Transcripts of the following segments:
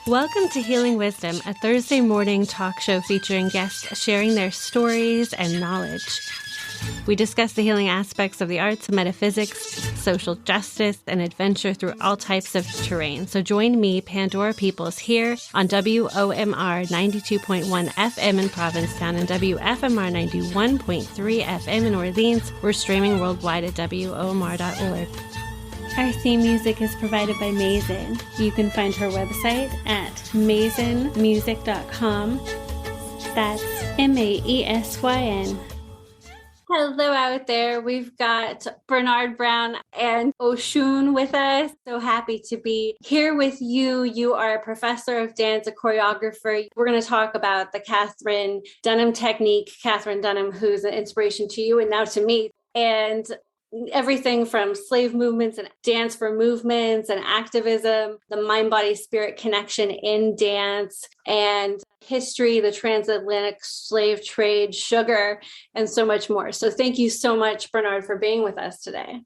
Welcome to Healing Wisdom, a Thursday morning talk show featuring guests sharing their stories and knowledge. We discuss the healing aspects of the arts, metaphysics, social justice, and adventure through all types of terrain. So join me, Pandora Peoples, here on WOMR 92.1 FM in Provincetown and WFMR 91.3 FM in Orleans. We're streaming worldwide at WOMR.org. Our theme music is provided by Mason. You can find her website at masonmusic.com. That's MAESYN. Hello out there. We've got Bernard Brown and Oshun with us. So happy to be here with you. You are a professor of dance, a choreographer. We're going to talk about the Katherine Dunham technique. Katherine Dunham, who's an inspiration to you and now to me. And everything from slave movements and dance for movements and activism, the mind-body-spirit connection in dance and history, the transatlantic slave trade, sugar, and so much more. So thank you so much, Bernard, for being with us today.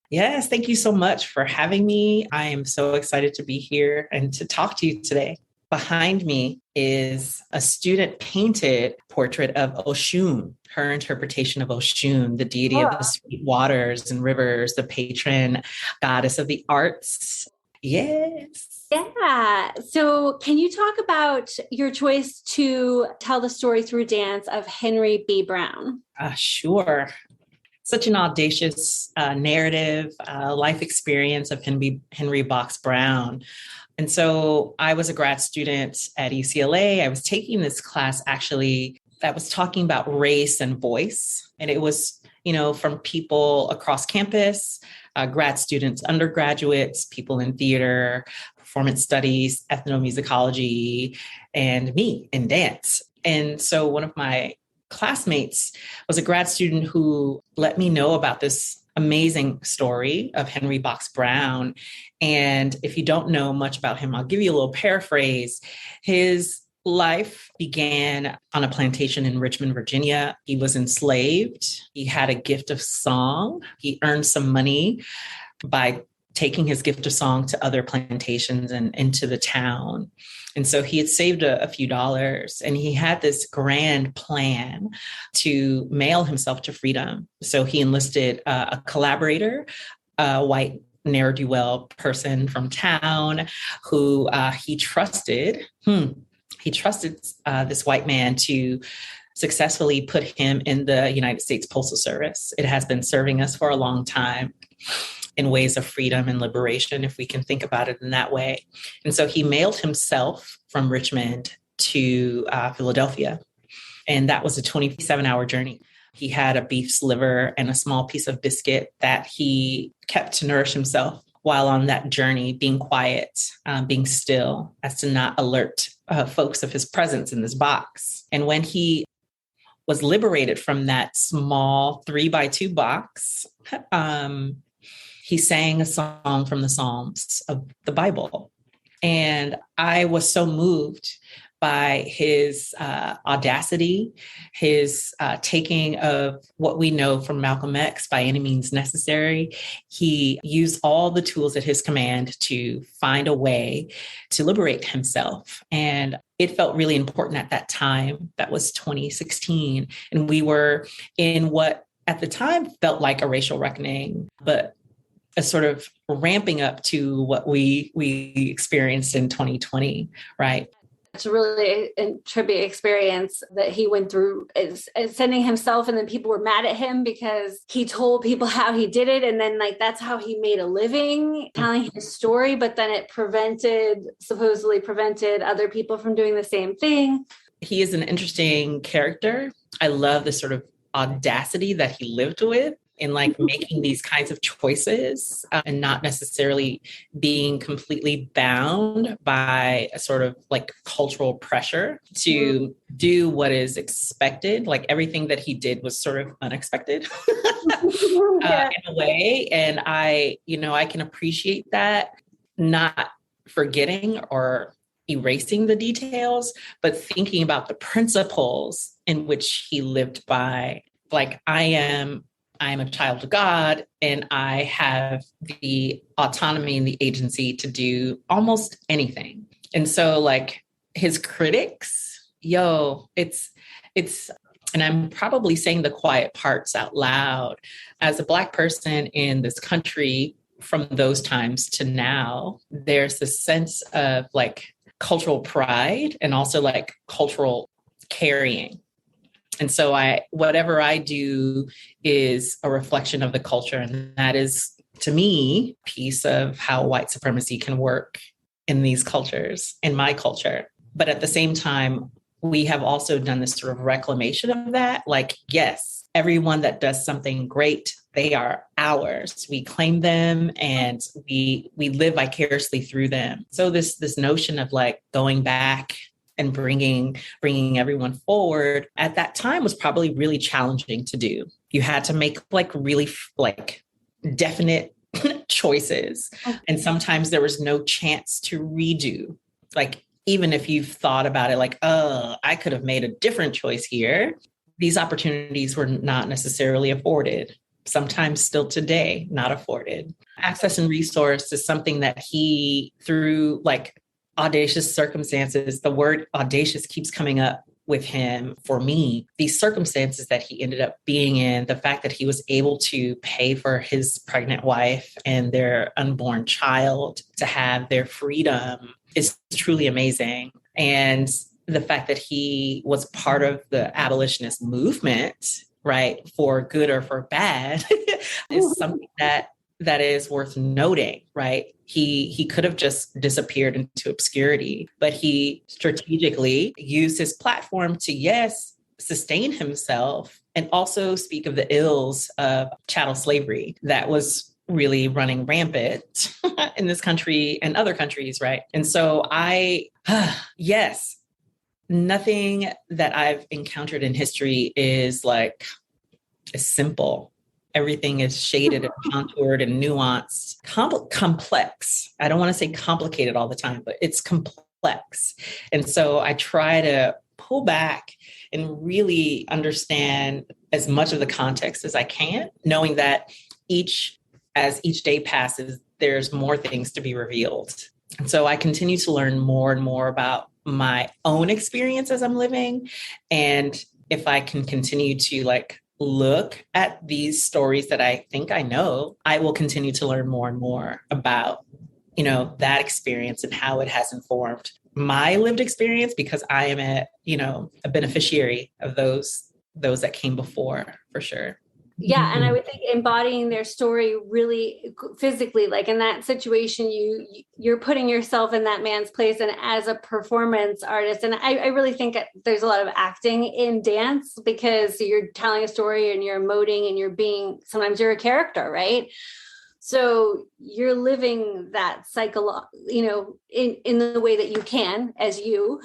Yes, thank you so much for having me. I am so excited to be here and to talk to you today. Behind me is a student-painted portrait of Oshun, her interpretation of Oshun, the deity of the sweet waters and rivers, the patron goddess of the arts. Yes. Yeah. So can you talk about your choice to tell the story through dance of Henry B. Brown? Sure. Such an audacious narrative, life experience of Henry Box Brown. And so I was a grad student at UCLA. I was taking this class actually that was talking about race and voice. And it was, from people across campus, grad students, undergraduates, people in theater, performance studies, ethnomusicology, and me in dance. And so one of my classmates was a grad student who let me know about this amazing story of Henry Box Brown. And if you don't know much about him, I'll give you a little paraphrase. His life began on a plantation in Richmond, Virginia. He was enslaved. He had a gift of song. He earned some money by taking his gift of song to other plantations and into the town. And so he had saved a few dollars and he had this grand plan to mail himself to freedom. So he enlisted a collaborator, a white ne'er-do-well person from town who he trusted. He trusted this white man to successfully put him in the United States Postal Service. It has been serving us for a long time in ways of freedom and liberation, if we can think about it in that way. And so he mailed himself from Richmond to Philadelphia. And that was a 27-hour journey. He had a beef's liver and a small piece of biscuit that he kept to nourish himself while on that journey, being quiet, being still, as to not alert folks of his presence in this box. And when he was liberated from that small 3x2 box, he sang a song from the Psalms of the Bible. And I was so moved by his audacity, his taking of what we know from Malcolm X, by any means necessary. He used all the tools at his command to find a way to liberate himself. And it felt really important at that time. That was 2016. And we were in what at the time felt like a racial reckoning, but a sort of ramping up to what we experienced in 2020, right? It's really a tribute experience that he went through, is sending himself, and then people were mad at him because he told people how he did it. And then that's how he made a living telling his story. But then it supposedly prevented other people from doing the same thing. He is an interesting character. I love the sort of audacity that he lived with in making these kinds of choices and not necessarily being completely bound by a sort of cultural pressure to do what is expected. Everything that he did was sort of unexpected in a way. And I can appreciate that, not forgetting or erasing the details, but thinking about the principles in which he lived by. I am a child of God, and I have the autonomy and the agency to do almost anything. And so like his critics, it's, and I'm probably saying the quiet parts out loud. As a Black person in this country from those times to now, there's this sense of like cultural pride and also like cultural carrying. And so whatever I do is a reflection of the culture. And that is, to me, a piece of how white supremacy can work in these cultures, in my culture. But at the same time, we have also done this sort of reclamation of that. Like, yes, everyone that does something great, they are ours. We claim them and we live vicariously through them. So this notion of like going back and bringing everyone forward at that time was probably really challenging to do. You had to make like really like definite choices. And sometimes there was no chance to redo. Like, even if you've thought about it, like, oh, I could have made a different choice here. These opportunities were not necessarily afforded. Sometimes still today, not afforded. Access and resource is something that he, through like audacious circumstances, the word audacious keeps coming up with him for me. These circumstances that he ended up being in, the fact that he was able to pay for his pregnant wife and their unborn child to have their freedom is truly amazing. And the fact that he was part of the abolitionist movement, right, for good or for bad, is something that is worth noting, right? He could have just disappeared into obscurity, but he strategically used his platform to, yes, sustain himself and also speak of the ills of chattel slavery that was really running rampant in this country and other countries, right? And so yes, nothing that I've encountered in history is simple. Everything is shaded and contoured and nuanced, complex. I don't want to say complicated all the time, but it's complex. And so I try to pull back and really understand as much of the context as I can, knowing that as each day passes, there's more things to be revealed. And so I continue to learn more and more about my own experience as I'm living. And if I can continue to look at these stories that I think I know, I will continue to learn more and more about, that experience and how it has informed my lived experience, because I am a beneficiary of those that came before, for sure. Yeah. And I would think embodying their story really physically, like in that situation, you're putting yourself in that man's place and as a performance artist. And I really think there's a lot of acting in dance because you're telling a story and you're emoting and sometimes you're a character, right? So you're living that in the way that you can, as you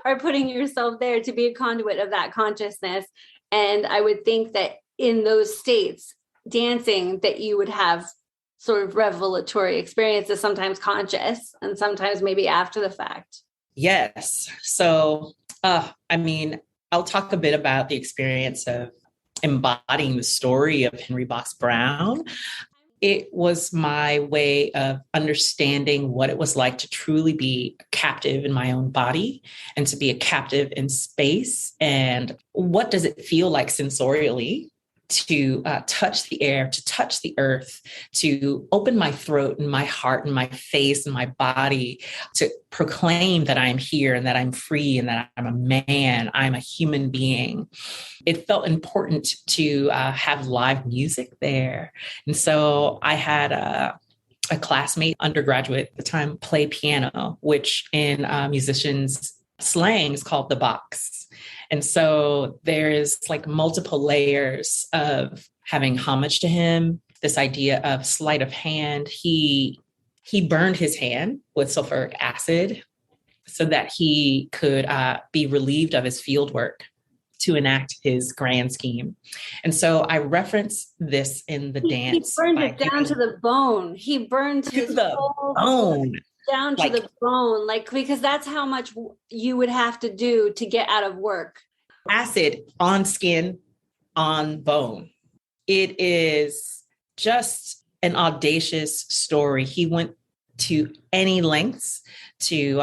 are putting yourself there to be a conduit of that consciousness. And I would think that in those states, dancing, that you would have sort of revelatory experiences, sometimes conscious and sometimes maybe after the fact. Yes. So, I'll talk a bit about the experience of embodying the story of Henry Box Brown. It was my way of understanding what it was like to truly be a captive in my own body and to be a captive in space. And what does it feel like sensorially to touch the air, to touch the earth, to open my throat and my heart and my face and my body, to proclaim that I'm here and that I'm free and that I'm a man, I'm a human being. It felt important to have live music there. And so I had a classmate, undergraduate at the time, play piano, which in musicians' slang is called the box. And so there's multiple layers of having homage to him, this idea of sleight of hand. He burned his hand with sulfuric acid so that he could be relieved of his field work to enact his grand scheme. And so I reference this in the dance. He burned it down to the bone. He burned his whole bone down to the bone, because that's how much you would have to do to get out of work. Acid on skin, on bone. It is just an audacious story. He went to any lengths to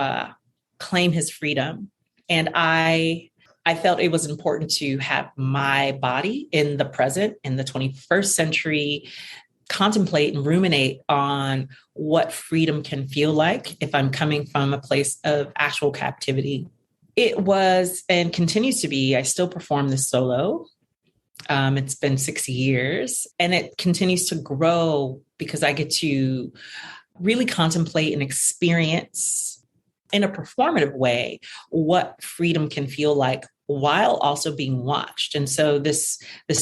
claim his freedom. And I felt it was important to have my body in the present, in the 21st century, contemplate and ruminate on what freedom can feel like if I'm coming from a place of actual captivity. It was and continues to be, I still perform this solo. It's been 6 years, and it continues to grow because I get to really contemplate and experience in a performative way what freedom can feel like while also being watched. And so this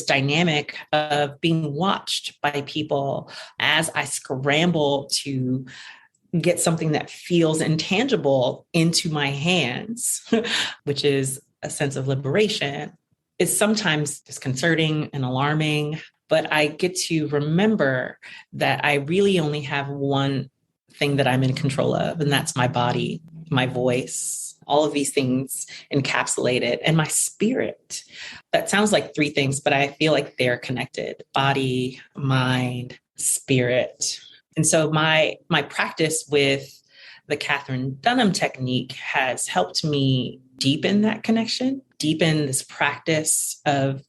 dynamic of being watched by people as I scramble to get something that feels intangible into my hands, which is a sense of liberation, is sometimes disconcerting and alarming. But I get to remember that I really only have one thing that I'm in control of, and that's my body, my voice, all of these things encapsulated, and my spirit. That sounds like three things, but I feel like they're connected: body, mind, spirit. And so my practice with the Katherine Dunham technique has helped me deepen that connection, deepen this practice of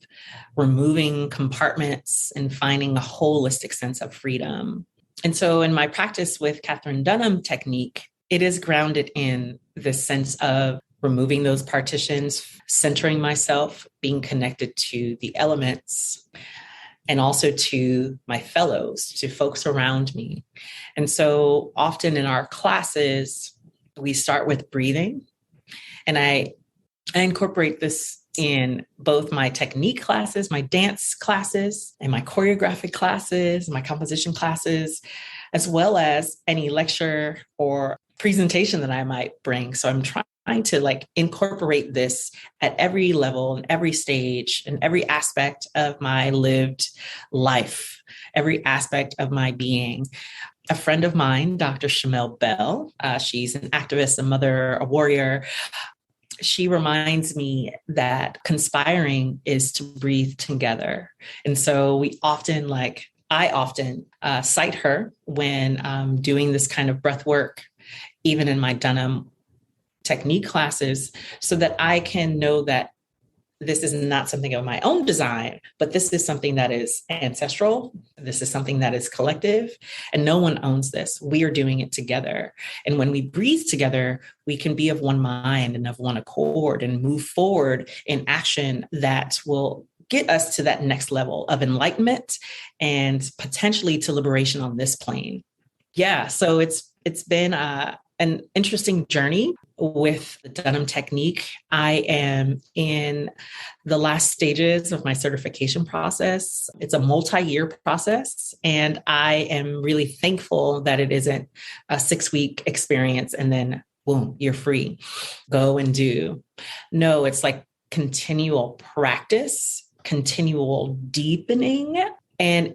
removing compartments and finding a holistic sense of freedom. And so in my practice with Katherine Dunham technique, it is grounded in this sense of removing those partitions, centering myself, being connected to the elements, and also to my fellows, to folks around me. And so often in our classes, we start with breathing. And I incorporate this in both my technique classes, my dance classes, and my choreographic classes, my composition classes, as well as any lecture or presentation that I might bring. So I'm trying to incorporate this at every level and every stage and every aspect of my lived life, every aspect of my being. A friend of mine, Dr. Shamel Bell, she's an activist, a mother, a warrior. She reminds me that conspiring is to breathe together. And so I often cite her when doing this kind of breath work, even in my Dunham technique classes, so that I can know that this is not something of my own design, but this is something that is ancestral. This is something that is collective, and no one owns this. We are doing it together. And when we breathe together, we can be of one mind and of one accord and move forward in action that will get us to that next level of enlightenment and potentially to liberation on this plane. Yeah, so it's been an interesting journey with the Dunham technique. I am in the last stages of my certification process. It's a multi-year process, and I am really thankful that it isn't a 6-week experience and then boom, you're free. Go and do. No, it's like continual practice, continual deepening, and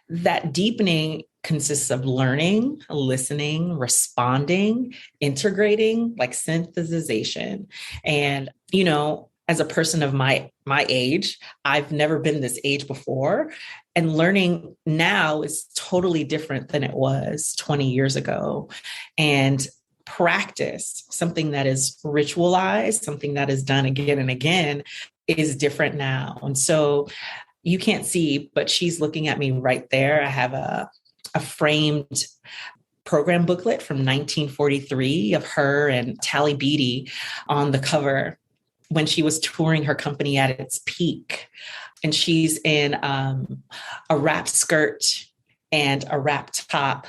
that deepening consists of learning, listening, responding, integrating, like synthesization. And, as a person of my age, I've never been this age before. And learning now is totally different than it was 20 years ago. And practice, something that is ritualized, something that is done again and again, is different now. And so you can't see, but she's looking at me right there. I have a framed program booklet from 1943 of her and Tally Beatty on the cover when she was touring her company at its peak. And she's in a wrapped skirt and a wrapped top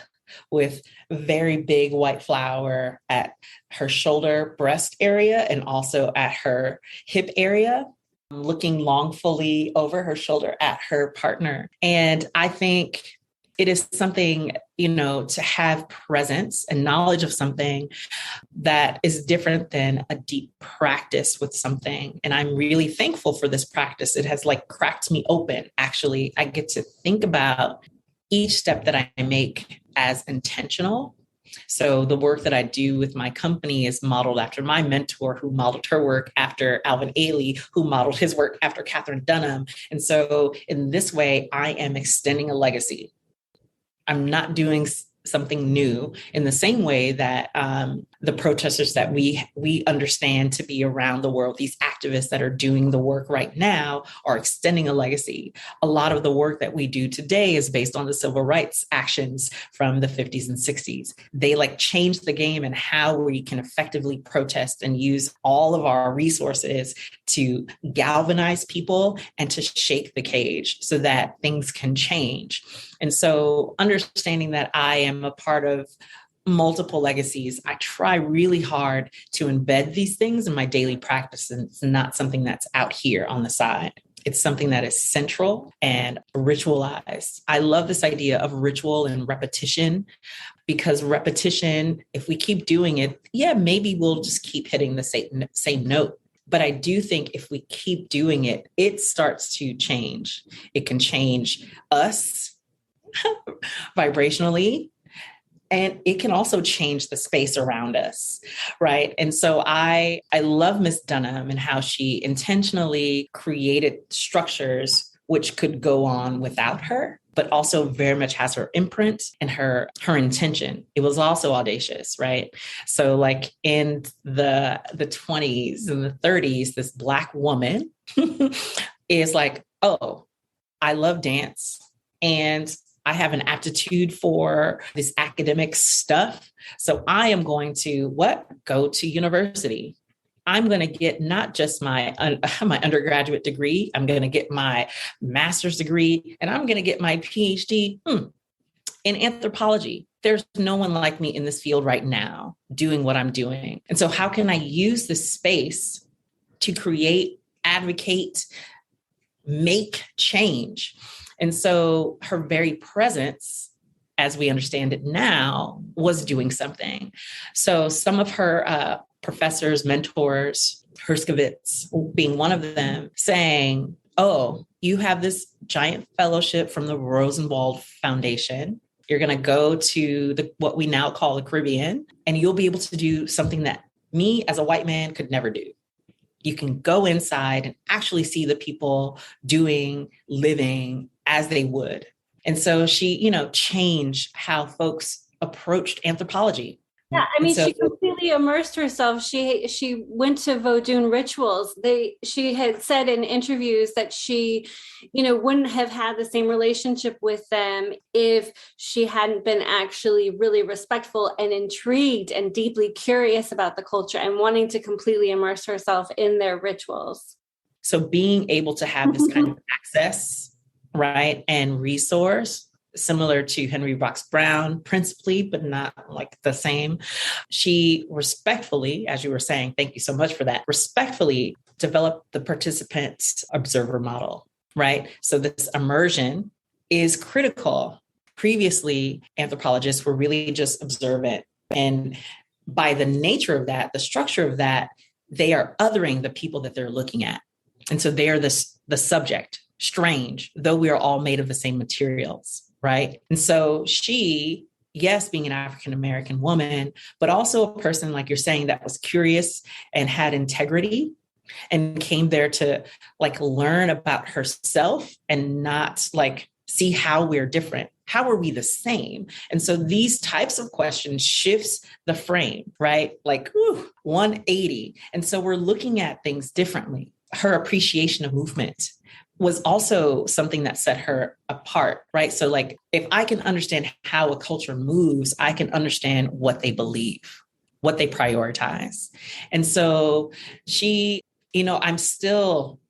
with very big white flower at her shoulder breast area and also at her hip area, looking longfully over her shoulder at her partner. And I think it is something, to have presence and knowledge of something that is different than a deep practice with something. And I'm really thankful for this practice. It has cracked me open. Actually, I get to think about each step that I make as intentional. So the work that I do with my company is modeled after my mentor, who modeled her work after Alvin Ailey, who modeled his work after Katherine Dunham. And so in this way, I am extending a legacy. I'm not doing something new, in the same way that the protesters that we understand to be around the world, these activists that are doing the work right now, are extending a legacy. A lot of the work that we do today is based on the civil rights actions from the 50s and 60s. They like changed the game and how we can effectively protest and use all of our resources to galvanize people and to shake the cage so that things can change. And so understanding that I am a part of multiple legacies, I try really hard to embed these things in my daily practice. And it's not something that's out here on the side. It's something that is central and ritualized. I love this idea of ritual and repetition, because repetition, if we keep doing it, yeah, maybe we'll just keep hitting the same note. But I do think if we keep doing it, it starts to change. It can change us vibrationally, and it can also change the space around us, right? And so I love Miss Dunham and how she intentionally created structures which could go on without her, but also very much has her imprint and her intention. It was also audacious, right? So like in the 20s and the 30s, this Black woman is like, oh, I love dance and I have an aptitude for this academic stuff. So I am going to go to university. I'm going to get not just my undergraduate degree, I'm going to get my master's degree, and I'm going to get my PhD in anthropology. There's no one like me in this field right now doing what I'm doing. And so how can I use this space to create, advocate, make change? And so her very presence, as we understand it now, was doing something. So some of her professors, mentors, Herskovitz being one of them, saying, oh, you have this giant fellowship from the Rosenwald Foundation. You're going to go to what we now call the Caribbean, and you'll be able to do something that me as a white man could never do. You can go inside and actually see the people doing, living as they would. And so she, changed how folks approached anthropology. Yeah, I mean, she completely immersed herself. She went to Vodun rituals. She had said in interviews that she, wouldn't have had the same relationship with them if she hadn't been actually really respectful and intrigued and deeply curious about the culture and wanting to completely immerse herself in their rituals. So being able to have this kind of access, right, and resource, similar to Henry Box Brown, principally, but not like the same. She respectfully, as you were saying, thank you so much for that, respectfully developed the participant observer model, right? So this immersion is critical. Previously, anthropologists were really just observant. And by the nature of that, the structure of that, they are othering the people that they're looking at. And so they are the subject, strange, though we are all made of the same materials. Right. And so she, yes, being an African-American woman, but also a person, like you're saying, that was curious and had integrity and came there to learn about herself and not see how we're different. How are we the same? And so these types of questions shifts the frame, right? 180. And so we're looking at things differently. Her appreciation of movement was also something that set her apart, right? So if I can understand how a culture moves, I can understand what they believe, what they prioritize. And so she, I'm still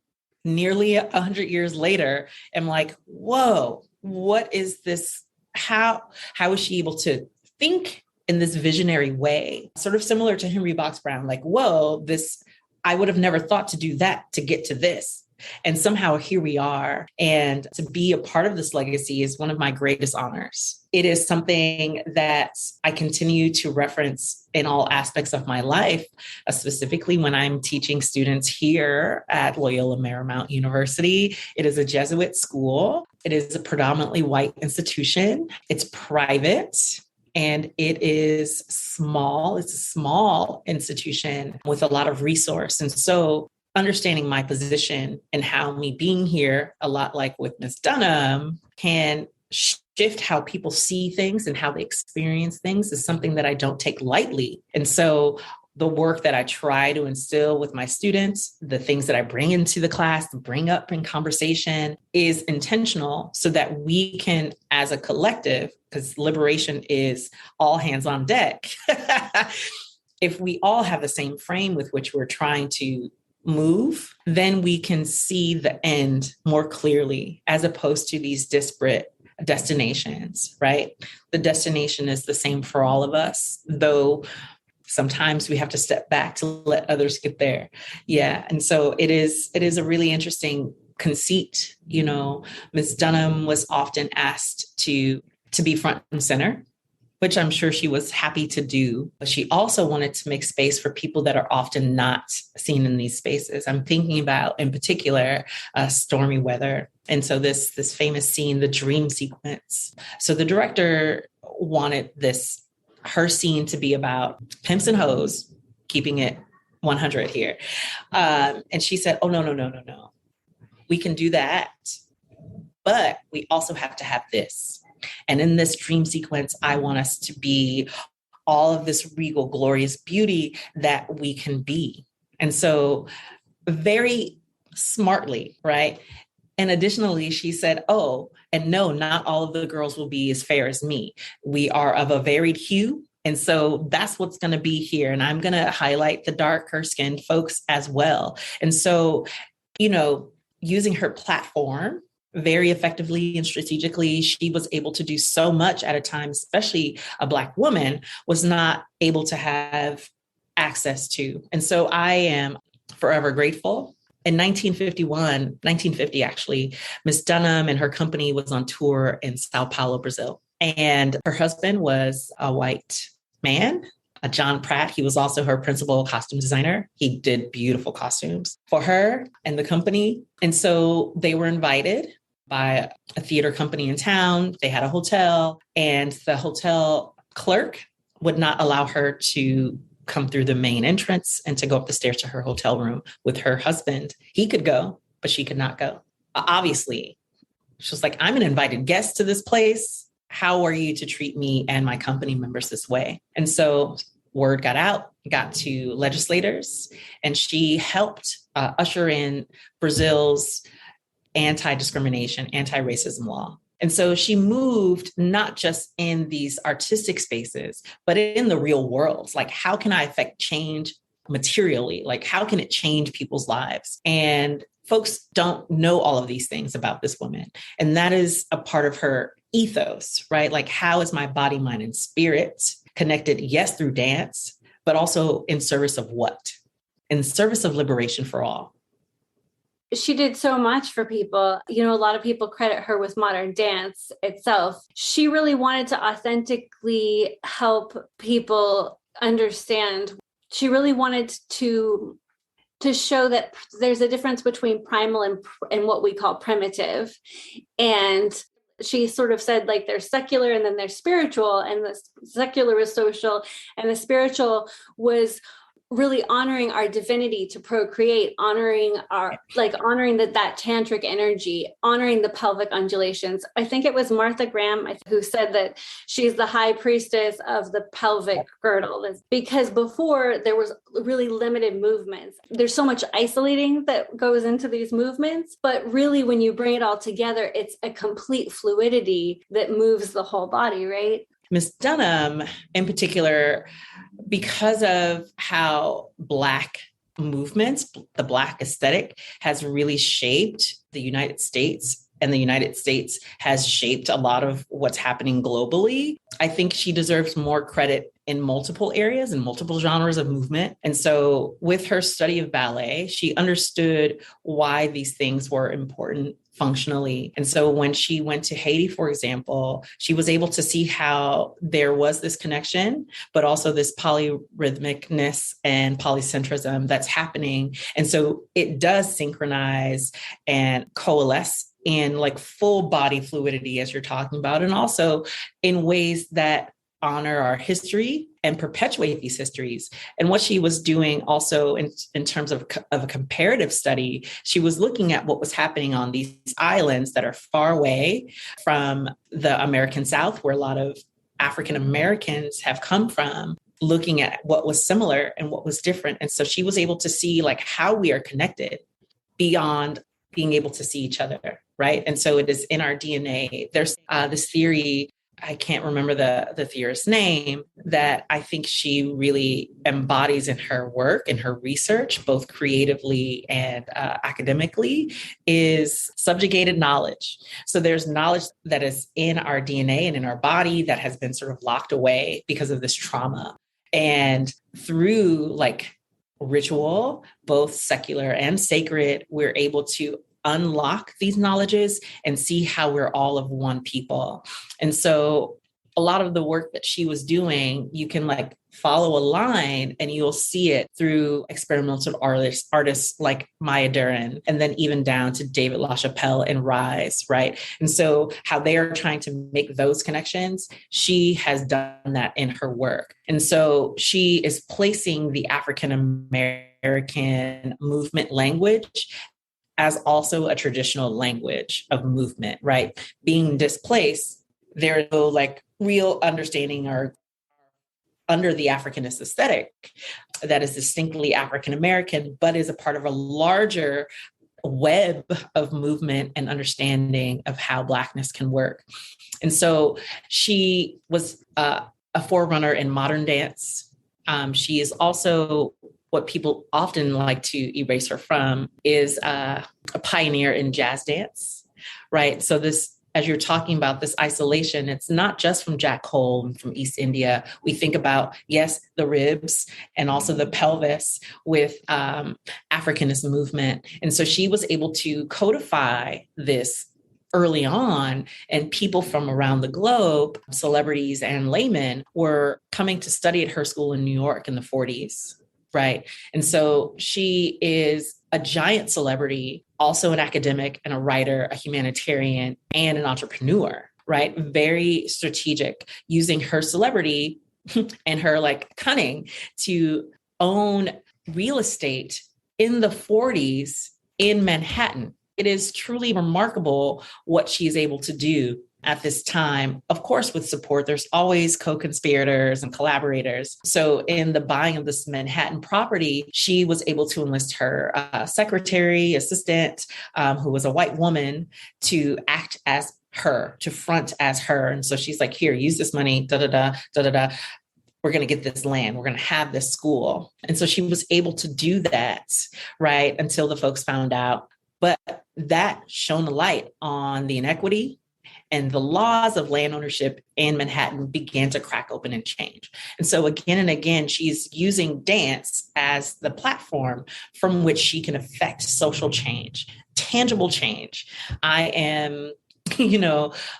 nearly 100 years later, am like, whoa, what is this? How is she able to think in this visionary way? Sort of similar to Henry Box Brown, whoa, I would have never thought to do that to get to this. And somehow here we are. And to be a part of this legacy is one of my greatest honors. It is something that I continue to reference in all aspects of my life, specifically when I'm teaching students here at Loyola Marymount University. It is a Jesuit school. It is a predominantly white institution. It's private. And it is small. It's a small institution with a lot of resource. And so understanding my position and how me being here, a lot like with Ms. Dunham, can shift shift how people see things and how they experience things is something that I don't take lightly. And so the work that I try to instill with my students, the things that I bring into the class, bring up in conversation is intentional so that we can, as a collective, because liberation is all hands on deck. If we all have the same frame with which we're trying to move, then we can see the end more clearly as opposed to these disparate destinations, right? The destination is the same for all of us, though sometimes we have to step back to let others get there. Yeah. And so it is a really interesting conceit. You know, Ms. Dunham was often asked to be front and center, which I'm sure she was happy to do. But she also wanted to make space for people that are often not seen in these spaces. I'm thinking about, in particular, stormy weather. And so this famous scene, the dream sequence. So the director wanted her scene to be about pimps and hoes, keeping it 100 here. And she said, oh, no. We can do that, but we also have to have this. And in this dream sequence, I want us to be all of this regal, glorious beauty that we can be. And so very smartly, right? And additionally, she said, oh, and no, not all of the girls will be as fair as me. We are of a varied hue. And so that's what's going to be here. And I'm going to highlight the darker skinned folks as well. And so, you know, using her platform very effectively and strategically, she was able to do so much at a time, especially a Black woman was not able to have access to. And so I am forever grateful. In 1950 actually, Ms. Dunham and her company was on tour in Sao Paulo, Brazil. And her husband was a white man, John Pratt. He was also her principal costume designer. He did beautiful costumes for her and the company. And so they were invited by a theater company in town. They had a hotel, and the hotel clerk would not allow her to come through the main entrance and to go up the stairs to her hotel room with her husband. He could go, but she could not go. Obviously, she was like, I'm an invited guest to this place. How are you to treat me and my company members this way? And so word got out, got to legislators, and she helped usher in Brazil's anti-discrimination, anti-racism law. And so she moved not just in these artistic spaces, but in the real world. Like, how can I affect change materially? Like, how can it change people's lives? And folks don't know all of these things about this woman. And that is a part of her ethos, right? Like, how is my body, mind, and spirit connected? Yes, through dance, but also in service of what? In service of liberation for all. She did so much for people. You know, a lot of people credit her with modern dance itself. She really wanted to authentically help people understand. She really wanted to show that there's a difference between primal and what we call primitive. And she sort of said, like, there's secular and then there's spiritual, and the secular was social and the spiritual was really honoring our divinity to procreate, honoring that tantric energy, honoring the pelvic undulations. I think it was Martha Graham who said that she's the high priestess of the pelvic girdle, because before there was really limited movements. There's so much isolating that goes into these movements, but really when you bring it all together, it's a complete fluidity that moves the whole body, right? Ms. Dunham, in particular, because of how Black movements, the Black aesthetic has really shaped the United States, and the United States has shaped a lot of what's happening globally, I think she deserves more credit in multiple areas and multiple genres of movement. And so with her study of ballet, she understood why these things were important functionally. And so when she went to Haiti, for example, she was able to see how there was this connection, but also this polyrhythmicness and polycentrism that's happening. And so it does synchronize and coalesce in like full body fluidity, as you're talking about, and also in ways that honor our history and perpetuate these histories. And what she was doing also in terms of a comparative study, she was looking at what was happening on these islands that are far away from the American South, where a lot of African Americans have come from, looking at what was similar and what was different. And so she was able to see like how we are connected beyond being able to see each other, right? And so it is in our DNA. There's this theory, I can't remember the theorist's name, that I think she really embodies in her work and her research, both creatively and academically, is subjugated knowledge. So there's knowledge that is in our DNA and in our body that has been sort of locked away because of this trauma. And through like ritual, both secular and sacred, we're able to unlock these knowledges and see how we're all of one people. And so a lot of the work that she was doing, you can like follow a line and you'll see it through experimental artists like Maya Deren, and then even down to David LaChapelle and Rise, right? And so how they are trying to make those connections, she has done that in her work. And so she is placing the African American movement language as also a traditional language of movement, right? Being displaced, there is no like real understanding or under the Africanist aesthetic that is distinctly African American, but is a part of a larger web of movement and understanding of how Blackness can work. And so she was a forerunner in modern dance. She is also what people often like to erase her from is a pioneer in jazz dance, right? So this, as you're talking about this isolation, it's not just from Jack Cole and from East India. We think about, yes, the ribs and also the pelvis with Africanist movement. And so she was able to codify this early on, and people from around the globe, celebrities and laymen, were coming to study at her school in New York in the 40s. Right. And so she is a giant celebrity, also an academic and a writer, a humanitarian, and an entrepreneur, right? Very strategic, using her celebrity and her like cunning to own real estate in the 40s in Manhattan. It is truly remarkable what she is able to do at this time, of course, with support. There's always co-conspirators and collaborators. So in the buying of this Manhattan property, she was able to enlist her secretary, assistant, who was a white woman, to act as her, to front as her. And so she's like, here, use this money, da-da-da. We're going to get this land. We're going to have this school. And so she was able to do that, right, until the folks found out. But that shone a light on the inequity, and the laws of land ownership in Manhattan began to crack open and change. And so again and again, she's using dance as the platform from which she can affect social change, tangible change. I am,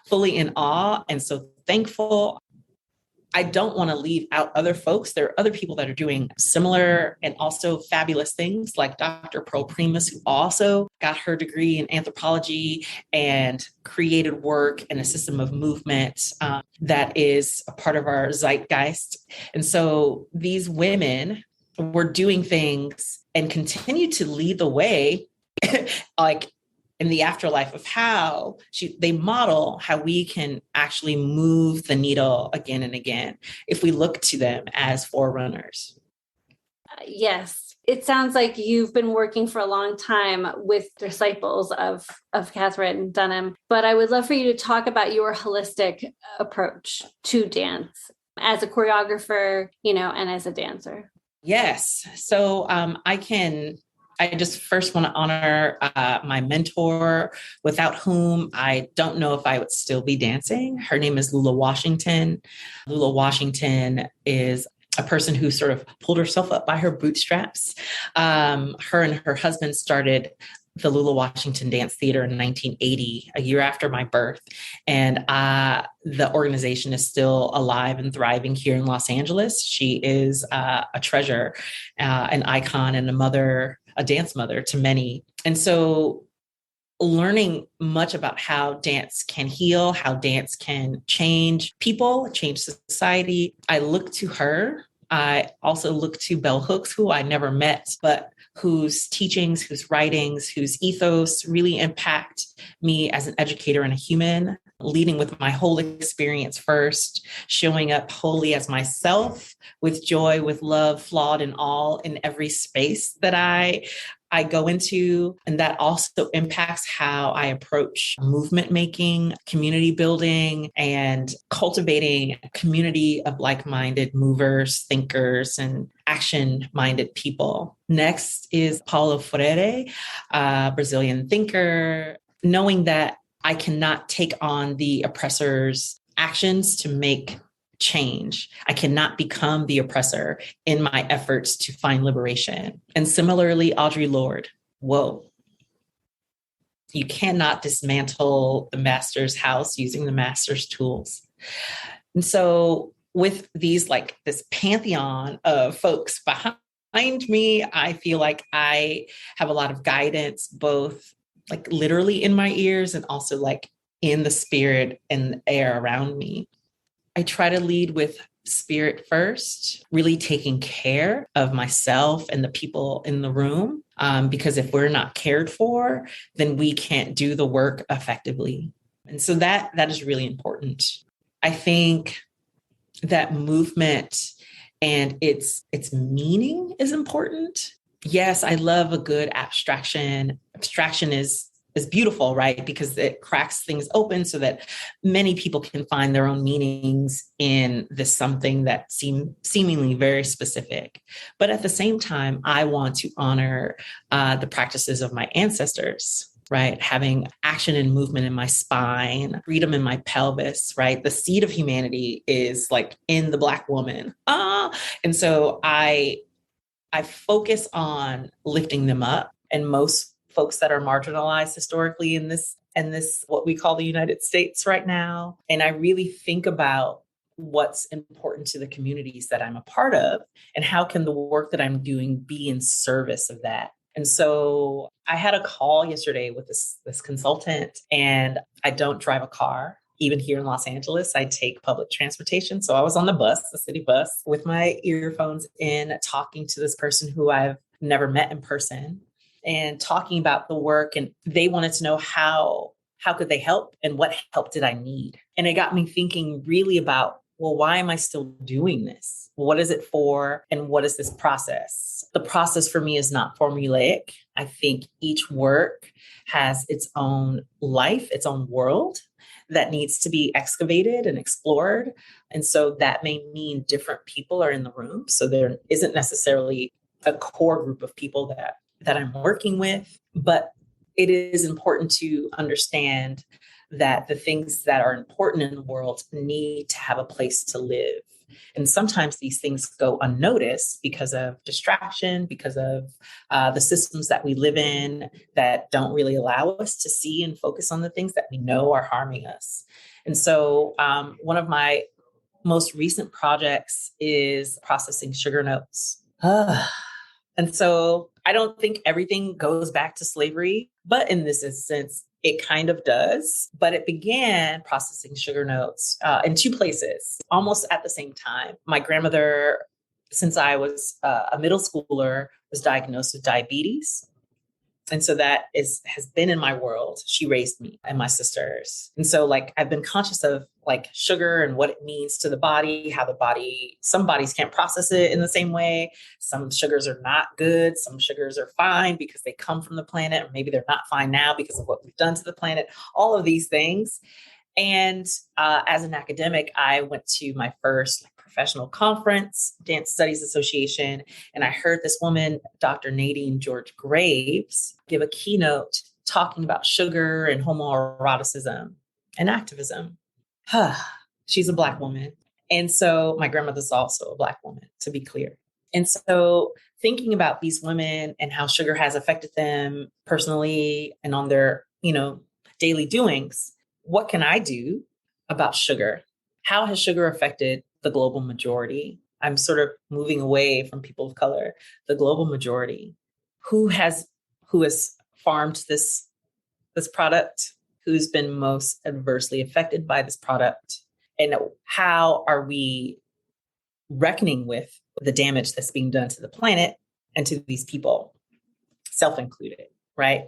fully in awe and so thankful. I don't want to leave out other folks. There are other people that are doing similar and also fabulous things, like Dr. Pearl Primus, who also got her degree in anthropology and created work in a system of movement that is a part of our zeitgeist. And so these women were doing things and continue to lead the way, like in the afterlife of how they model how we can actually move the needle again and again if we look to them as forerunners. Yes. It sounds like you've been working for a long time with disciples of Katherine Dunham, but I would love for you to talk about your holistic approach to dance as a choreographer, and as a dancer. Yes. So I just first want to honor my mentor, without whom I don't know if I would still be dancing. Her name is Lula Washington. Lula Washington is a person who sort of pulled herself up by her bootstraps. Her and her husband started the Lula Washington Dance Theater in 1980, a year after my birth. And the organization is still alive and thriving here in Los Angeles. She is a treasure, an icon, and a dance mother to many. And so learning much about how dance can heal, how dance can change people, change society. I look to her. I also look to Bell Hooks, who I never met, but whose teachings, whose writings, whose ethos really impact me as an educator and a human, leading with my whole experience first, showing up wholly as myself, with joy, with love, flawed and all in every space that I go into. And that also impacts how I approach movement making, community building, and cultivating a community of like-minded movers, thinkers, and action-minded people. Next is Paulo Freire, a Brazilian thinker, knowing that I cannot take on the oppressor's actions to make change. I cannot become the oppressor in my efforts to find liberation. And similarly, Audre Lorde, whoa. You cannot dismantle the master's house using the master's tools. And so with these, like this pantheon of folks behind me, I feel like I have a lot of guidance, both like literally in my ears and also like in the spirit and the air around me. I try to lead with spirit first, really taking care of myself and the people in the room. Because if we're not cared for, then we can't do the work effectively. And so that is really important. I think that movement and its meaning is important. Yes, I love a good abstraction. Abstraction is beautiful, right? Because it cracks things open so that many people can find their own meanings in this something that seemingly very specific. But at the same time, I want to honor the practices of my ancestors, right? Having action and movement in my spine, freedom in my pelvis, right? The seed of humanity is like in the Black woman. And so I focus on lifting them up, and most folks that are marginalized historically in this what we call the United States right now. And I really think about what's important to the communities that I'm a part of, and how can the work that I'm doing be in service of that. And so I had a call yesterday with this consultant, and I don't drive a car. Even here in Los Angeles, I take public transportation. So I was on the city bus, with my earphones in, talking to this person who I've never met in person, and talking about the work. And they wanted to know how could they help and what help did I need? And it got me thinking really about, well, why am I still doing this? What is it for? And what is this process? The process for me is not formulaic. I think each work has its own life, its own world that needs to be excavated and explored. And so that may mean different people are in the room. So there isn't necessarily a core group of people that I'm working with, but it is important to understand that the things that are important in the world need to have a place to live. And sometimes these things go unnoticed because of distraction, because of the systems that we live in that don't really allow us to see and focus on the things that we know are harming us. And so one of my most recent projects is processing sugar notes. And so I don't think everything goes back to slavery, but in this instance, it kind of does. But it began processing sugar notes in two places, almost at the same time. My grandmother, since I was a middle schooler, was diagnosed with diabetes. And so that has been in my world. She raised me and my sisters. And so like I've been conscious of like sugar and what it means to the body, how some bodies can't process it in the same way. Some sugars are not good. Some sugars are fine because they come from the planet, or maybe they're not fine now because of what we've done to the planet, all of these things. And as an academic, I went to my first professional conference, Dance Studies Association, and I heard this woman, Dr. Nadine George Graves, give a keynote talking about sugar and homoeroticism and activism. She's a Black woman. And so my grandmother's also a Black woman, to be clear. And so thinking about these women and how sugar has affected them personally and on their, daily doings, what can I do about sugar? How has sugar affected the global majority? I'm sort of moving away from people of color, the global majority. Who has farmed this this product, who's been most adversely affected by this product, and how are we reckoning with the damage that's being done to the planet and to these people, self-included, right?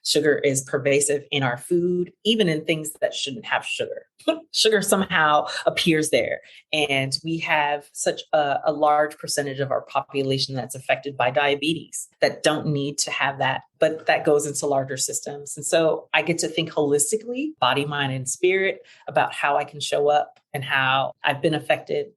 Sugar is pervasive in our food, even in things that shouldn't have sugar. Sugar somehow appears there. And we have such a large percentage of our population that's affected by diabetes that don't need to have that, but that goes into larger systems. And so I get to think holistically, body, mind, and spirit, about how I can show up and how I've been affected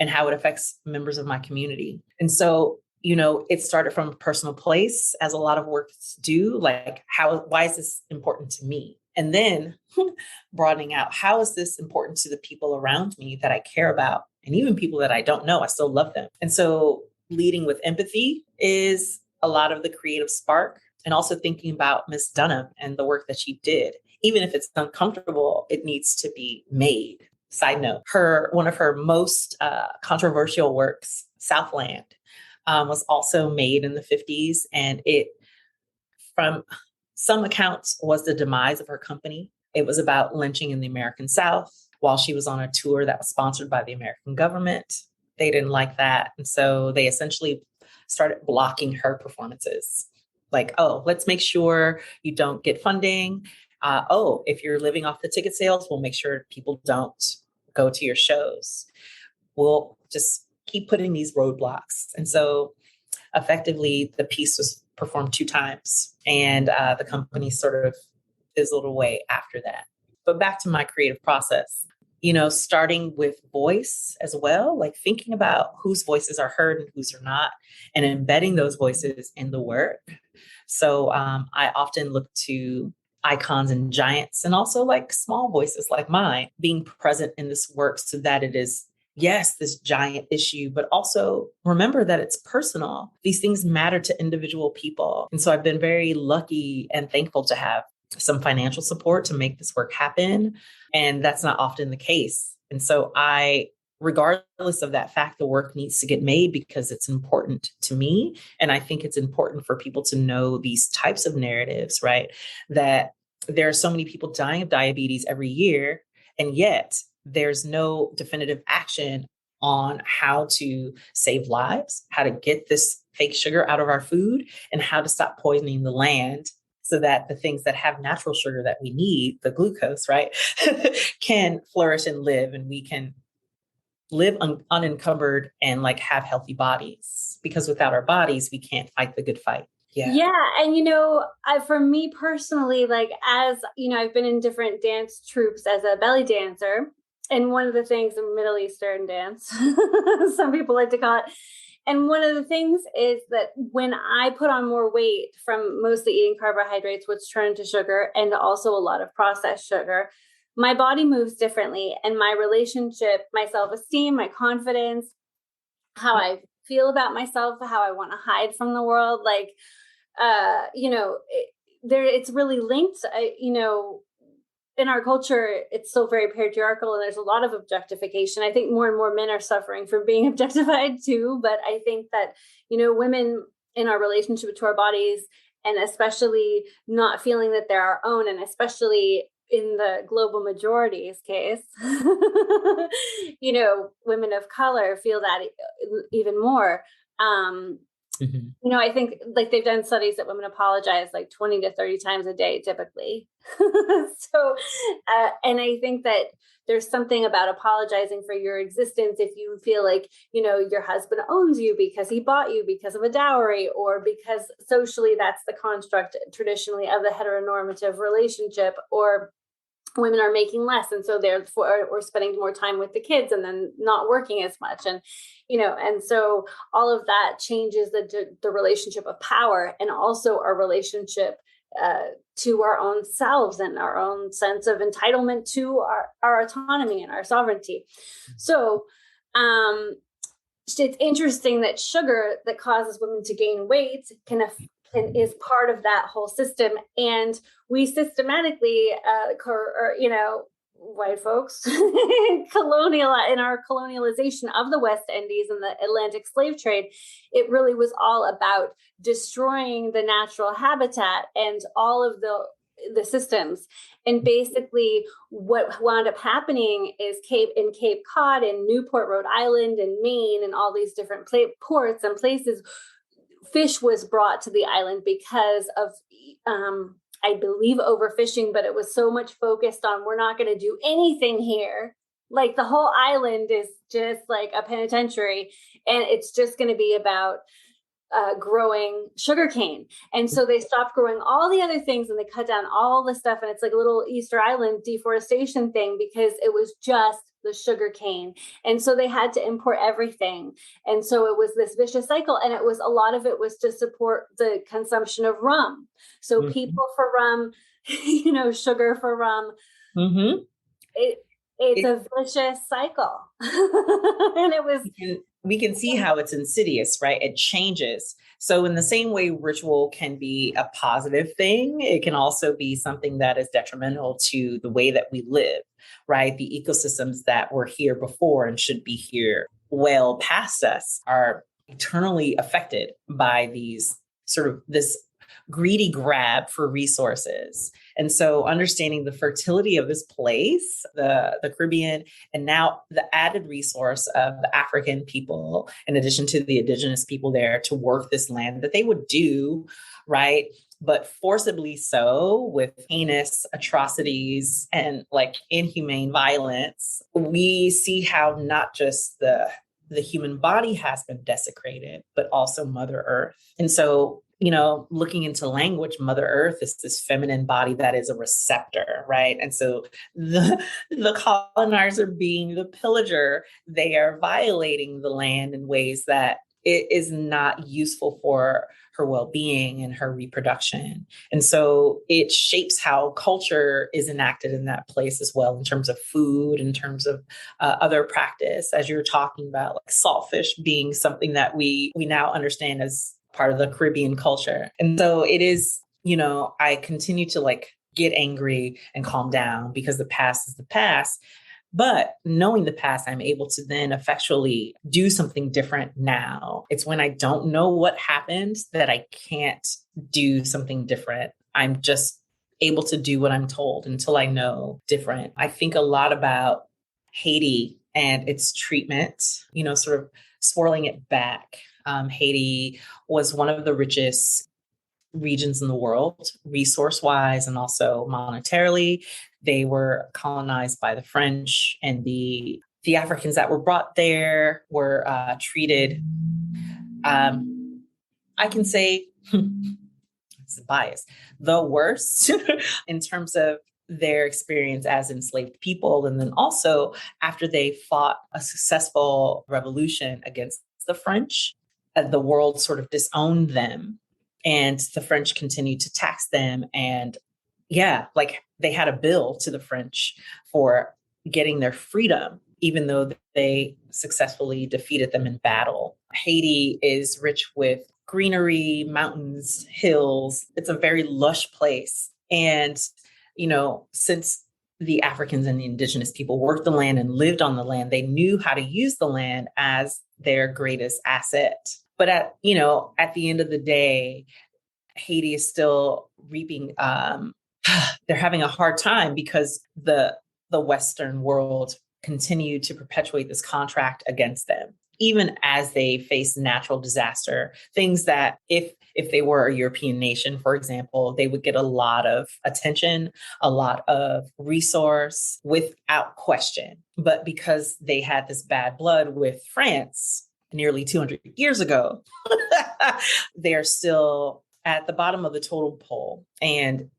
and how it affects members of my community. And so, it started from a personal place, as a lot of works do, like why is this important to me? And then broadening out, how is this important to the people around me that I care about? And even people that I don't know, I still love them. And so leading with empathy is a lot of the creative spark, and also thinking about Miss Dunham and the work that she did. Even if it's uncomfortable, it needs to be made. Side note, one of her most controversial works, Southland, was also made in the 50s. And it, from some accounts, was the demise of her company. It was about lynching in the American South while she was on a tour that was sponsored by the American government. They didn't like that. And so they essentially started blocking her performances. Like, oh, let's make sure you don't get funding. If you're living off the ticket sales, we'll make sure people don't go to your shows. We'll just keep putting these roadblocks. And so effectively, the piece was performed 2 times, and the company sort of fizzled away after that. But back to my creative process, starting with voice as well, like thinking about whose voices are heard and whose are not, and embedding those voices in the work. So I often look to icons and giants, and also like small voices like mine being present in this work, so that it is, yes, this giant issue, but also remember that it's personal. These things matter to individual people. And so I've been very lucky and thankful to have some financial support to make this work happen. And that's not often the case. And so regardless of that fact, the work needs to get made because it's important to me. And I think it's important for people to know these types of narratives, right? That there are so many people dying of diabetes every year, and yet there's no definitive action on how to save lives, how to get this fake sugar out of our food, and how to stop poisoning the land so that the things that have natural sugar that we need, the glucose, right, can flourish and live, and we can live unencumbered and like have healthy bodies, because without our bodies, we can't fight the good fight. Yeah. Yeah. And, for me personally, like, as I've been in different dance troupes as a belly dancer. And one of the things in Middle Eastern dance, some people like to call it. And one of the things is that when I put on more weight from mostly eating carbohydrates, which turn to sugar, and also a lot of processed sugar, my body moves differently. And my relationship, my self-esteem, my confidence, how I feel about myself, how I want to hide from the world, like, it's really linked, in our culture, it's still very patriarchal, and there's a lot of objectification. I think more and more men are suffering from being objectified too. But I think that, women in our relationship to our bodies, and especially not feeling that they're our own, and especially in the global majority's case, women of color feel that even more. I think like they've done studies that women apologize like 20 to 30 times a day, typically. So, and I think that there's something about apologizing for your existence if you feel like, your husband owns you because he bought you because of a dowry, or because socially that's the construct traditionally of the heteronormative relationship, or women are making less, and so therefore we're spending more time with the kids and then not working as much, and and so all of that changes the relationship of power, and also our relationship to our own selves and our own sense of entitlement to our autonomy and our sovereignty. So it's interesting that sugar that causes women to gain weight is part of that whole system. And we systematically, white folks, in our colonialization of the West Indies and the Atlantic slave trade, it really was all about destroying the natural habitat and all of the the systems. And basically what wound up happening is Cape Cod and Newport, Rhode Island and Maine and all these different ports and places, fish was brought to the island because of, I believe, overfishing, but it was so much focused on, we're not going to do anything here. Like the whole island is just like a penitentiary, and it's just going to be about growing sugarcane. And so they stopped growing all the other things and they cut down all the stuff. And it's like a little Easter Island deforestation thing because it was just the sugarcane. And so they had to import everything. And so it was this vicious cycle. And it was, a lot of it was to support the consumption of rum. So people for rum, sugar for rum. It's a vicious cycle. And it was... We can see how it's insidious, right? It changes. So in the same way ritual can be a positive thing, it can also be something that is detrimental to the way that we live, right? The ecosystems that were here before and should be here well past us are eternally affected by these sort of this greedy grab for resources. And so understanding the fertility of this place, the Caribbean, and now the added resource of the African people, in addition to the indigenous people there to work this land that they would do, right? But forcibly so with heinous atrocities and like inhumane violence, we see how not just the human body has been desecrated, but also Mother Earth. And so looking into language, Mother Earth is this feminine body that is a receptor, right? And so the colonizer being the pillager, they are violating the land in ways that it is not useful for her well-being and her reproduction. And so it shapes how culture is enacted in that place as well, in terms of food, in terms of other practice, as you're talking about, like saltfish being something that we now understand as part of the Caribbean culture. And so it is, I continue to like get angry and calm down because the past is the past. But knowing the past, I'm able to then effectually do something different now. It's when I don't know what happened that I can't do something different. I'm just able to do what I'm told until I know different. I think a lot about Haiti and its treatment, sort of swirling it back. Haiti was one of the richest regions in the world, resource-wise and also monetarily. They were colonized by the French, and the Africans that were brought there were treated, I can say, it's a bias, the worst in terms of their experience as enslaved people. And then also after they fought a successful revolution against the French, the world sort of disowned them, and the French continued to tax them. And they had a bill to the French for getting their freedom, even though they successfully defeated them in battle. Haiti is rich with greenery, mountains, hills. It's a very lush place. And, since the Africans and the indigenous people worked the land and lived on the land, they knew how to use the land as their greatest asset. But at the end of the day, Haiti is still reaping, they're having a hard time because the Western world continued to perpetuate this contract against them, even as they face natural disaster, things that if they were a European nation, for example, they would get a lot of attention, a lot of resource without question. But because they had this bad blood with France nearly 200 years ago, they are still at the bottom of the totem pole. And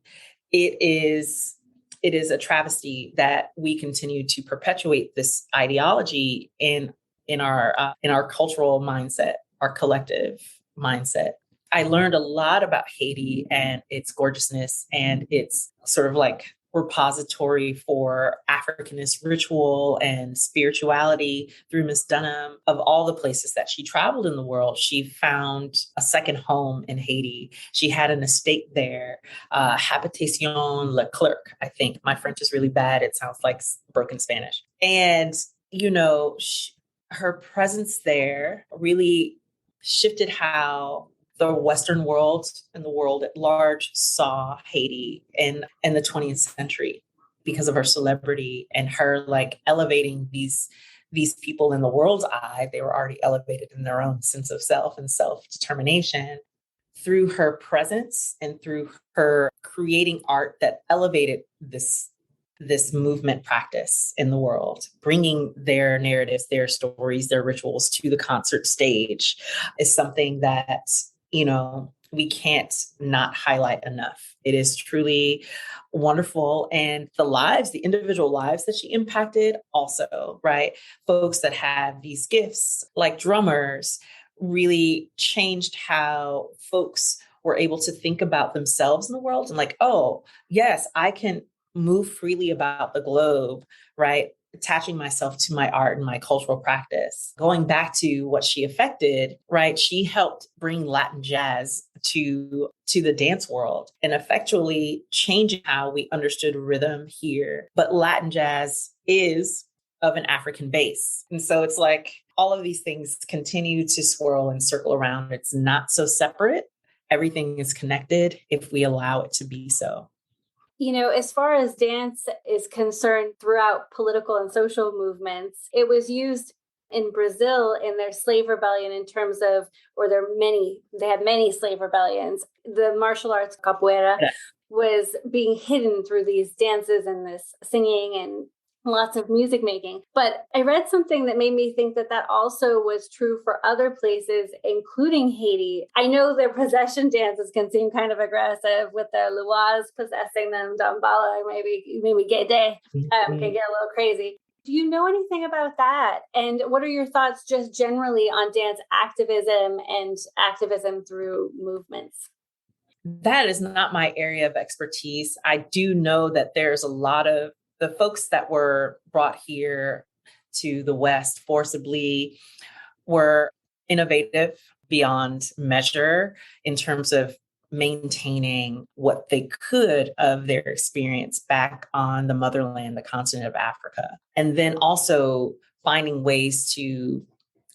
it is a travesty that we continue to perpetuate this ideology in our cultural mindset, our collective mindset. I learned a lot about Haiti and its gorgeousness and its sort of like repository for Africanist ritual and spirituality through Miss Dunham. Of all the places that she traveled in the world, she found a second home in Haiti. She had an estate there, Habitation Leclerc, I think. My French is really bad. It sounds like broken Spanish. And, her presence there really shifted how the Western world and the world at large saw Haiti in the 20th century because of her celebrity and her like elevating these people in the world's eye. They were already elevated in their own sense of self and self-determination through her presence and through her creating art that elevated this movement practice in the world, bringing their narratives, their stories, their rituals to the concert stage is something that, we can't not highlight enough. It is truly wonderful. And the individual lives that she impacted also, right? Folks that have these gifts, like drummers, really changed how folks were able to think about themselves in the world and like, oh, yes, I can move freely about the globe, right? Attaching myself to my art and my cultural practice. Going back to what she affected, right? She helped bring Latin jazz to the dance world and effectually changing how we understood rhythm here. But Latin jazz is of an African base. And so it's like all of these things continue to swirl and circle around. It's not so separate. Everything is connected if we allow it to be so. As far as dance is concerned throughout political and social movements, it was used in Brazil in their slave rebellion in terms of, they had many slave rebellions. The martial arts capoeira was being hidden through these dances and this singing and lots of music making. But I read something that made me think that also was true for other places, including Haiti. I know their possession dances can seem kind of aggressive with the Luas possessing them, Dambala, maybe Gede, can get a little crazy. Do you know anything about that? And what are your thoughts just generally on dance activism and activism through movements? That is not my area of expertise. I do know that there's a lot of the folks that were brought here to the West forcibly were innovative beyond measure in terms of maintaining what they could of their experience back on the motherland, the continent of Africa. And then also finding ways to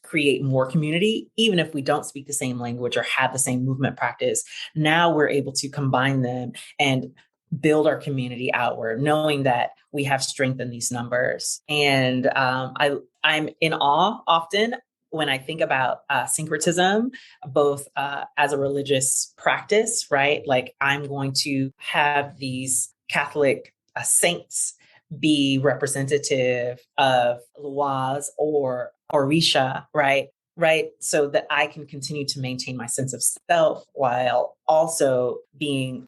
create more community, even if we don't speak the same language or have the same movement practice. Now we're able to combine them and build our community outward, knowing that we have strength in these numbers. And I'm in awe often when I think about syncretism, both as a religious practice, right? Like I'm going to have these Catholic saints be representative of Luas or Orisha, right? Right. So that I can continue to maintain my sense of self while also being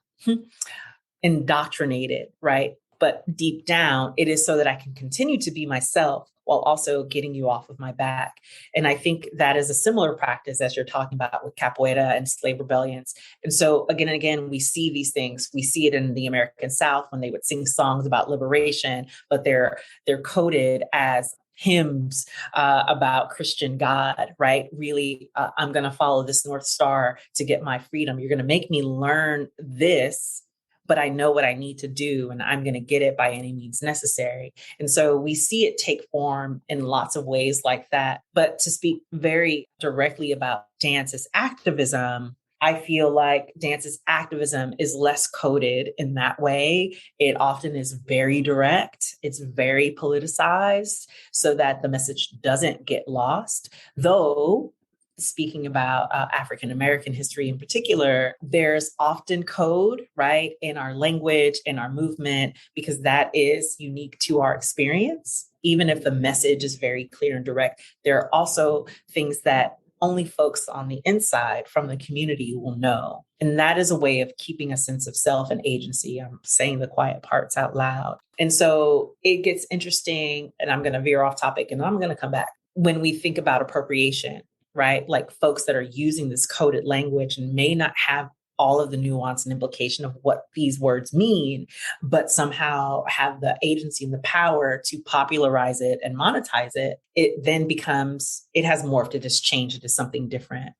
indoctrinated, right? But deep down, it is so that I can continue to be myself while also getting you off of my back. And I think that is a similar practice as you're talking about with capoeira and slave rebellions. And so again and again, we see these things. We see it in the American South when they would sing songs about liberation, but they're coded as hymns about Christian God, right? Really, I'm going to follow this North Star to get my freedom. You're going to make me learn this, but I know what I need to do and I'm going to get it by any means necessary. And so we see it take form in lots of ways like that. But to speak very directly about dance as activism, I feel like dance as activism is less coded in that way. It often is very direct. It's very politicized so that the message doesn't get lost. Though, speaking about African-American history in particular, there's often code, right, in our language, in our movement, because that is unique to our experience. Even if the message is very clear and direct, there are also things that only folks on the inside from the community will know. And that is a way of keeping a sense of self and agency. I'm saying the quiet parts out loud. And so it gets interesting, and I'm going to veer off topic and I'm going to come back. When we think about appropriation, right? Like folks that are using this coded language and may not have all of the nuance and implication of what these words mean, but somehow have the agency and the power to popularize it and monetize it, it then becomes, it has morphed to just change it to something different.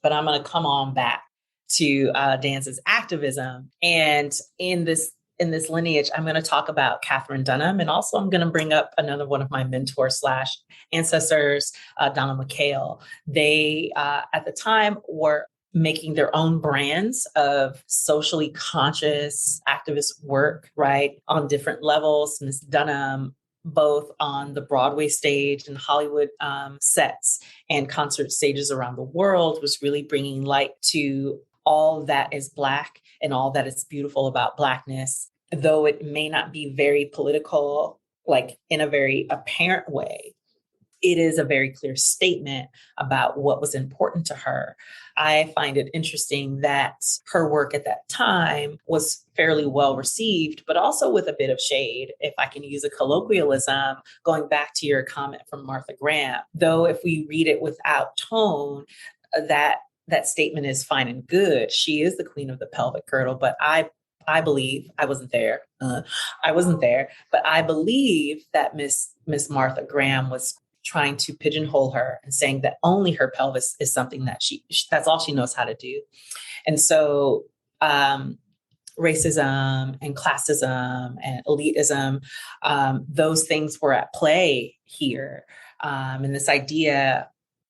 But I'm going to come on back to dance as activism. And in this lineage, I'm going to talk about Katherine Dunham. And also I'm going to bring up another one of my mentors / ancestors, Donna McHale. They, at the time, were making their own brands of socially conscious activist work, right, on different levels. Miss Dunham, both on the Broadway stage and Hollywood sets and concert stages around the world, was really bringing light to all that is Black and all that is beautiful about Blackness, though it may not be very political, like in a very apparent way. It is a very clear statement about what was important to her. I find it interesting that her work at that time was fairly well received, but also with a bit of shade, if I can use a colloquialism, going back to your comment from Martha Graham. Though if we read it without tone, that statement is fine and good. She is the queen of the pelvic girdle, but I believe I wasn't there. But I believe that Miss Martha Graham was trying to pigeonhole her and saying that only her pelvis is something that that's all she knows how to do. And so racism and classism and elitism, those things were at play here. And this idea,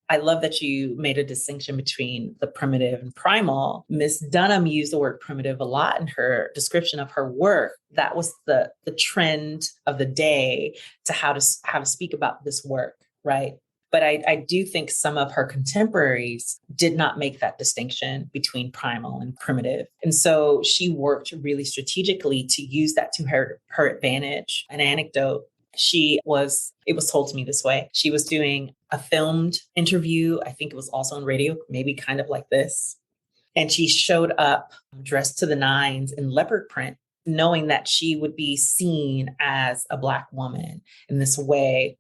I love that you made a distinction between the primitive and primal. Miss Dunham used the word primitive a lot in her description of her work. That was the trend of the day to how to speak about this work, right? But I do think some of her contemporaries did not make that distinction between primal and primitive. And so she worked really strategically to use that to her advantage. An anecdote, it was told to me this way. She was doing a filmed interview. I think it was also on radio, maybe kind of like this. And she showed up dressed to the nines in leopard print, knowing that she would be seen as a Black woman in this way,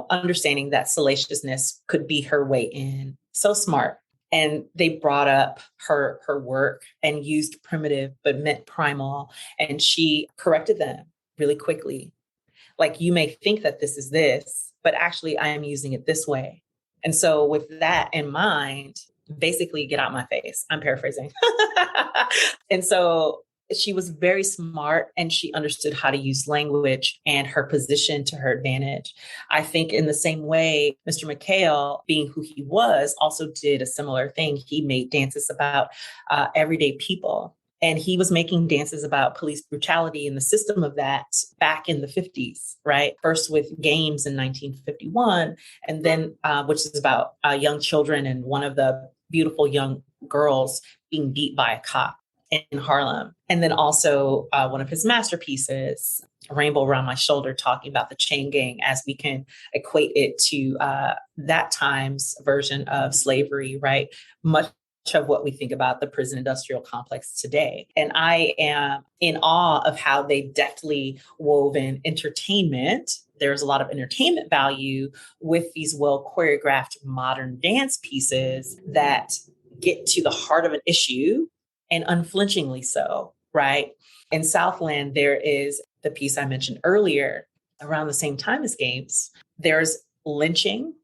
understanding that salaciousness could be her way in. So smart. And they brought up her work and used primitive, but meant primal. And she corrected them really quickly. Like, you may think that this is this, but actually I am using it this way. And so with that in mind, basically get out my face. I'm paraphrasing. And so she was very smart and she understood how to use language and her position to her advantage. I think in the same way, Mr. McHale, being who he was, also did a similar thing. He made dances about everyday people. And he was making dances about police brutality and the system of that back in the 50s, right? First with Games in 1951, and then which is about young children and one of the beautiful young girls being beat by a cop in Harlem. And then also one of his masterpieces, Rainbow Around My Shoulder, talking about the chain gang as we can equate it to that time's version of slavery, right? Much of what we think about the prison industrial complex today. And I am in awe of how they deftly wove in entertainment. There's a lot of entertainment value with these well choreographed modern dance pieces that get to the heart of an issue, and unflinchingly so, right? In Southland, there is the piece I mentioned earlier around the same time as Games. There's lynching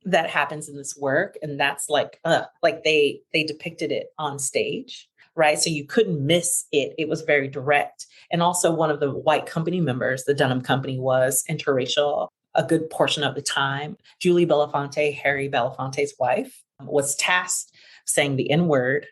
that happens in this work. And that's like they depicted it on stage, right? So you couldn't miss it. It was very direct. And also one of the white company members, the Dunham Company, was interracial a good portion of the time. Julie Belafonte, Harry Belafonte's wife, was tasked saying the N-word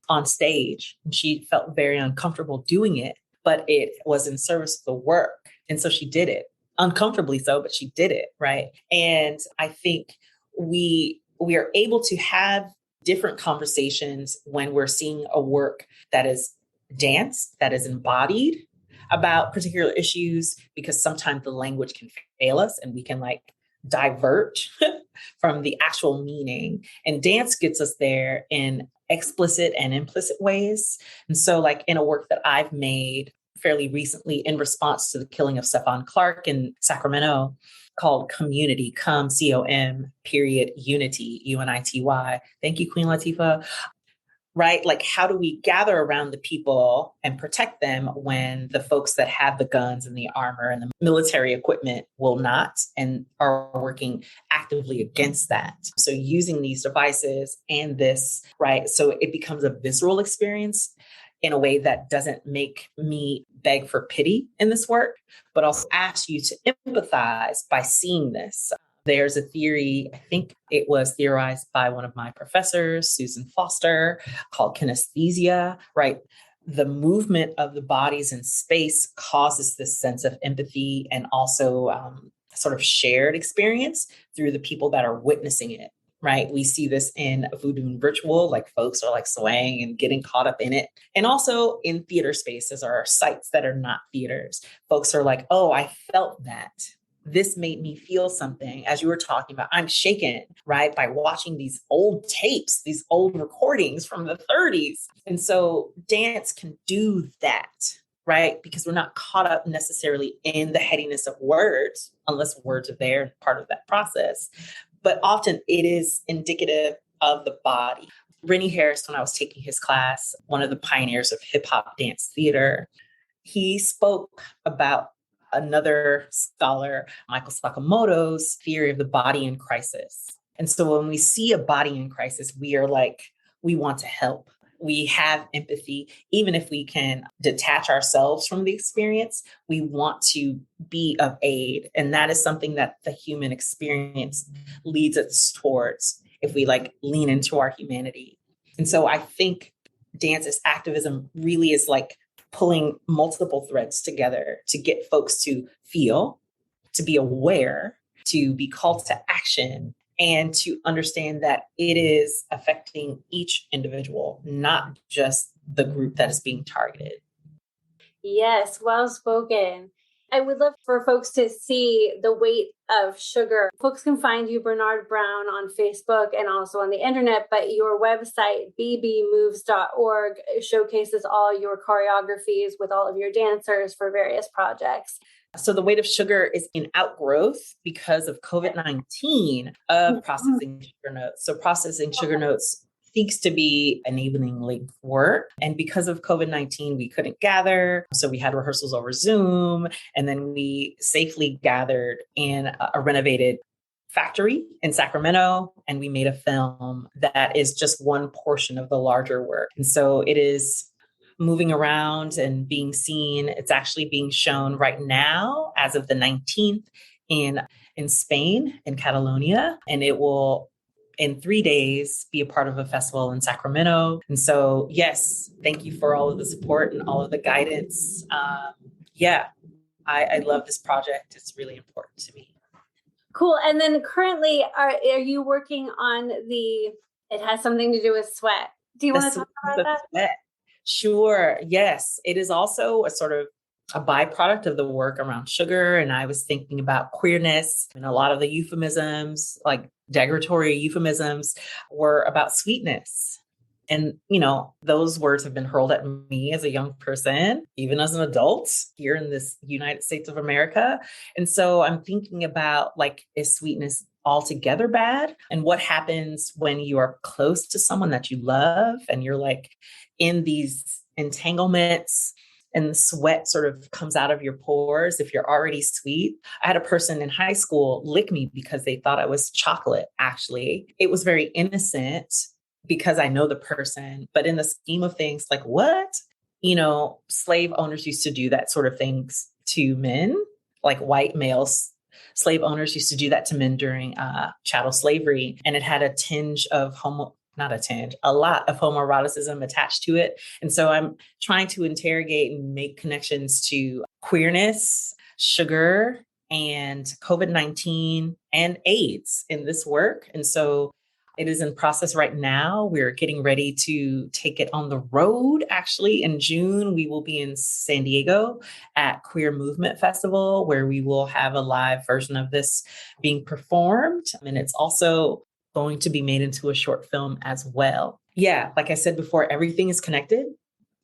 on stage. And she felt very uncomfortable doing it, but it was in service of the work. And so she did it. Uncomfortably so, but she did it, right? And I think we are able to have different conversations when we're seeing a work that is dance, that is embodied about particular issues, because sometimes the language can fail us and we can divert from the actual meaning. And dance gets us there in explicit and implicit ways. And so in a work that I've made fairly recently in response to the killing of Stephon Clark in Sacramento, called Community, C-O-M, Unity, U-N-I-T-Y. Thank you, Queen Latifah. Right? How do we gather around the people and protect them when the folks that have the guns and the armor and the military equipment will not and are working actively against that? So using these devices and this, right? So it becomes a visceral experience in a way that doesn't make me beg for pity in this work, but also ask you to empathize by seeing this. There's a theory, I think it was theorized by one of my professors, Susan Foster, called kinesthesia, right? The movement of the bodies in space causes this sense of empathy and also sort of shared experience through the people that are witnessing it, right? We see this in a voodoo ritual, like folks are like swaying and getting caught up in it. And also in theater spaces or sites that are not theaters. Folks are like, oh, I felt that. This made me feel something. As you were talking about, I'm shaken, right? By watching these old tapes, these old recordings from the 30s. And so dance can do that, right? Because we're not caught up necessarily in the headiness of words, unless words are there, part of that process. But often it is indicative of the body. Rennie Harris, when I was taking his class, one of the pioneers of hip hop dance theater, he spoke about another scholar, Michael Sakamoto's theory of the body in crisis. And so when we see a body in crisis, we are like, we want to help. We have empathy. Even if we can detach ourselves from the experience, we want to be of aid. And that is something that the human experience leads us towards if we like lean into our humanity. And so I think dance as activism really is like pulling multiple threads together to get folks to feel, to be aware, to be called to action, and to understand that it is affecting each individual, not just the group that is being targeted. Yes, well spoken. I would love for folks to see the weight of sugar. Folks can find you, Bernard Brown, on Facebook and also on the internet, but your website, bbmoves.org, showcases all your choreographies with all of your dancers for various projects. So the weight of sugar is in outgrowth because of COVID-19 of processing sugar notes. So processing sugar notes seeks to be enabling link work. And because of COVID-19, we couldn't gather. So we had rehearsals over Zoom. And then we safely gathered in a renovated factory in Sacramento. And we made a film that is just one portion of the larger work. And so it is moving around and being seen. It's actually being shown right now as of the 19th in Spain, in Catalonia. And it will in 3 days, be a part of a festival in Sacramento. And so, yes, thank you for all of the support and all of the guidance. I love this project. It's really important to me. Cool. And then currently, are you working on it has something to do with sweat. Do you want to talk about that? Sweat. Sure. Yes. It is also a sort of a byproduct of the work around sugar. And I was thinking about queerness, and a lot of the euphemisms, like derogatory euphemisms, were about sweetness. And, those words have been hurled at me as a young person, even as an adult here in this United States of America. And so I'm thinking about, like, is sweetness altogether bad? And what happens when you are close to someone that you love and you're like in these entanglements, and the sweat sort of comes out of your pores if you're already sweet. I had a person in high school lick me because they thought I was chocolate, actually. It was very innocent because I know the person, but in the scheme of things, like, what? Slave owners used to do that sort of things to men, like white males. Slave owners used to do that to men during chattel slavery. And it had a tinge of a lot of homoeroticism attached to it. And so I'm trying to interrogate and make connections to queerness, sugar, and COVID-19 and AIDS in this work. And so it is in process right now. We're getting ready to take it on the road. Actually, in June, we will be in San Diego at Queer Movement Festival, where we will have a live version of this being performed. And it's also going to be made into a short film as well. Yeah, like I said before, everything is connected.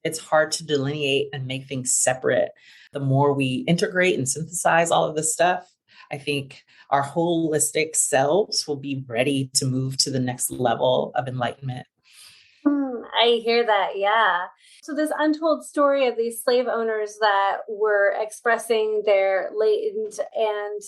It's hard to delineate and make things separate. The more we integrate and synthesize all of this stuff, I think our holistic selves will be ready to move to the next level of enlightenment. I hear that. Yeah. So this untold story of these slave owners that were expressing their latent and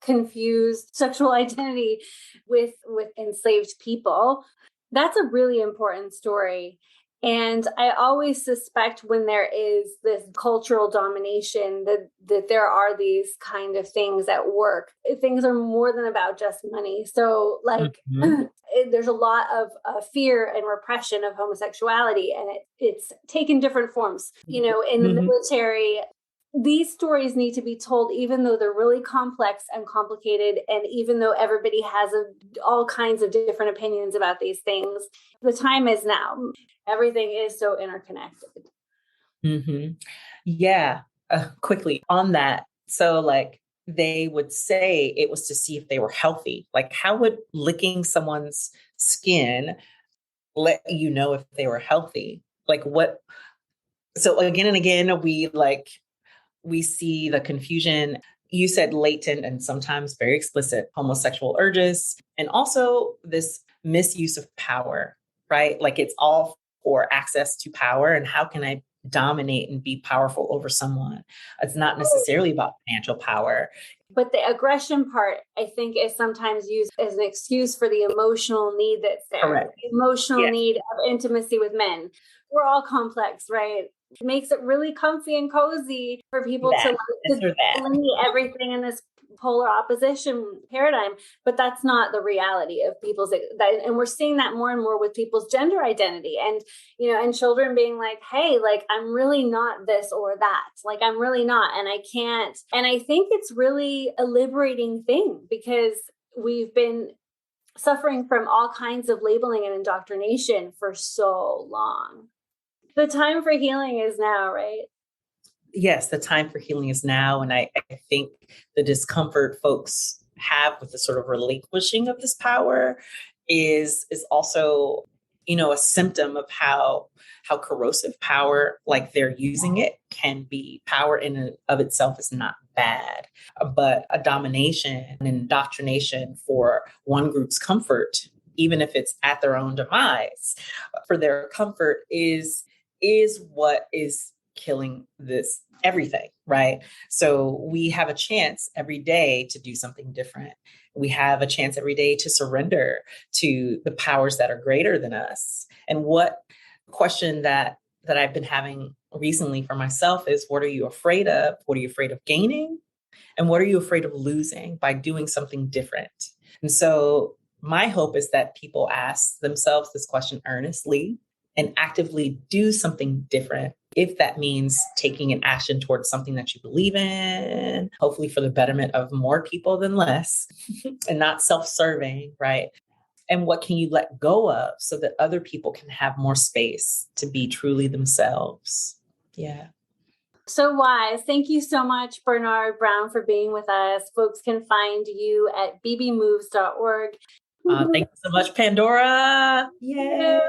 confused sexual identity with enslaved people, that's a really important story. And I always suspect when there is this cultural domination that there are these kind of things at work. Things are more than about just money. So like there's a lot of fear and repression of homosexuality, and it's taken different forms. You know, in the military, these stories need to be told, even though they're really complex and complicated, and even though everybody has all kinds of different opinions about these things. The time is now. Everything is so interconnected. Yeah. Quickly on that. So like they would say it was to see if they were healthy. Like how would licking someone's skin let you know if they were healthy? Like what? So again and again, we see the confusion. You said latent and sometimes very explicit homosexual urges, and also this misuse of power, right? Like it's all for access to power. And how can I dominate and be powerful over someone? It's not necessarily about financial power. But the aggression part, I think, is sometimes used as an excuse for the emotional need that's there. Correct. The emotional need of intimacy with men. We're all complex, right? It makes it really comfy and cozy for people to delineate everything in this polar opposition paradigm, but that's not the reality of people's, and we're seeing that more and more with people's gender identity, and you know, and children being like, hey, like I'm really not this or that, like I'm really not, and I can't. And I think it's really a liberating thing, because we've been suffering from all kinds of labeling and indoctrination for so long. The time for healing is now, right? Yes, the time for healing is now. And I think the discomfort folks have with the sort of relinquishing of this power is also, you know, a symptom of how corrosive power, like they're using it, can be. Power in and of itself is not bad, but a domination and indoctrination for one group's comfort, even if it's at their own demise, for their comfort is what is killing this everything, right? So we have a chance every day to do something different. We have a chance every day to surrender to the powers that are greater than us. And what question that I've been having recently for myself is, what are you afraid of? What are you afraid of gaining? And what are you afraid of losing by doing something different? And so my hope is that people ask themselves this question earnestly and actively do something different. If that means taking an action towards something that you believe in, hopefully for the betterment of more people than less, and not self-serving, right? And what can you let go of so that other people can have more space to be truly themselves? Yeah. So wise. Thank you so much, Bernard Brown, for being with us. Folks can find you at bbmoves.org. Thank you so much, Pandora. Yay.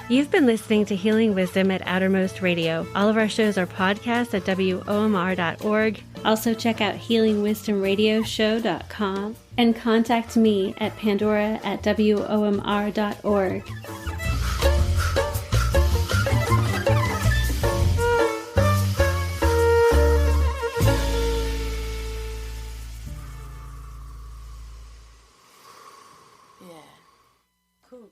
You've been listening to Healing Wisdom at Outermost Radio. All of our shows are podcasts at WOMR.org. Also check out healingwisdomradioshow.com and contact me at pandora@WOMR.org. Yeah. Cool.